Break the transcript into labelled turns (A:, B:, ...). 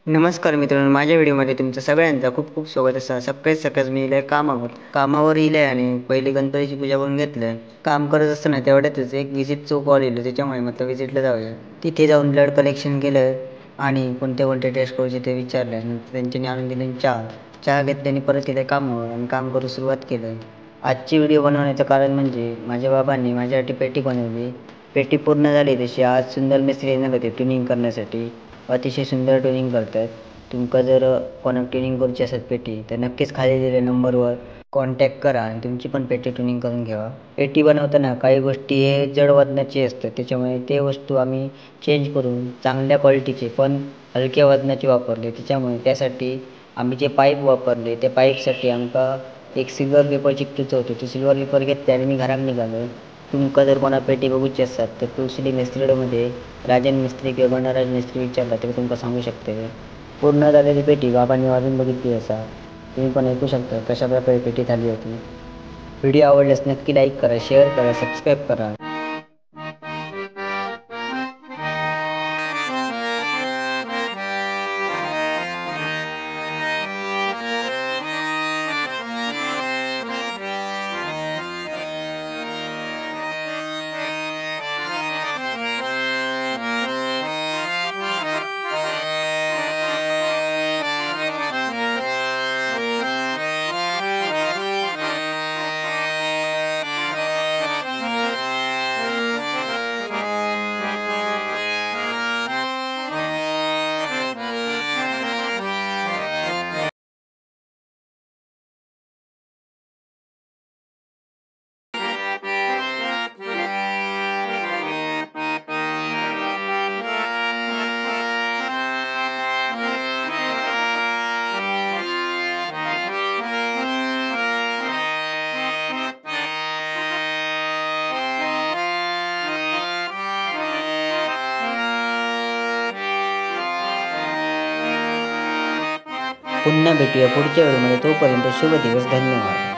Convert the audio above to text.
A: नमस्कार मित्रांनो, माझ्या व्हिडिओमध्ये तुमचं सगळ्यांचं खूप खूप स्वागत असा. सकाळीच मी इले कामावर इले आणि पहिली गणपतीची पूजा करून घेतलं. काम करत असताना तेवढ्यातच एक विजिटचं कॉल येलो, त्याच्यामुळे म्हटलं विजिटला जाऊया. तिथे जाऊन ब्लड कलेक्शन केलं आणि कोणते कोणते टेस्ट करूचे ते विचारलं. नंतर त्यांच्यानी आणून दिले चहा घेतल्याने परत तिथे कामावर आणि काम करू सुरुवात केलं. आजची व्हिडिओ बनवण्याचं कारण म्हणजे माझ्या बाबांनी माझ्यासाठी पेटी बनवली. पेटी पूर्ण झाली तशी आज सुंदर मिस्त्री येणार होते ट्युनिंग करण्यासाठी. अतिशय सुंदर ट्युनिंग करतात. तुमका जर कोणाक ट्युनिंग करूची असेल पेटी तर नक्कीच खाली दिलेल्या नंबरवर कॉन्टॅक्ट करा आणि तुमची पण पेटी ट्युनिंग करून घ्या. पेटी बनवताना काही गोष्टी हे जड वजनाची असतात, त्याच्यामुळे ते वस्तू आम्ही चेंज करून चांगल्या क्वालिटीचे पण हलक्या वजनाचे वापरले. त्याच्यामुळे त्यासाठी आम्ही जे पाईप वापरले त्या पाईपसाठी आमका एक सिल्वर पेपर चिकटूचं होतं. ते सिल्वर पेपर घेतले आणि मी घरात निघालो. तुमका जर कोणा पेटी बघूची असतात तर तुळशीडी मिस्त्रीमध्ये राजन मिस्त्री किंवा गणराज मिस्त्री विचारला तरी तुमका सांगू शकते. पूर्ण झालेली पेटी बाबांनी वाजून बघितली असा. तुम्ही पण ऐकू शकता कशा प्रकारे पेटी झाली होती. व्हिडिओ आवडल्यास नक्की लाईक करा, शेअर करा, सबस्क्राईब करा. पुन्हा भेटूया पुढच्या व्हिडिओमध्ये. तोपर्यंत शुभ दिवस. धन्यवाद.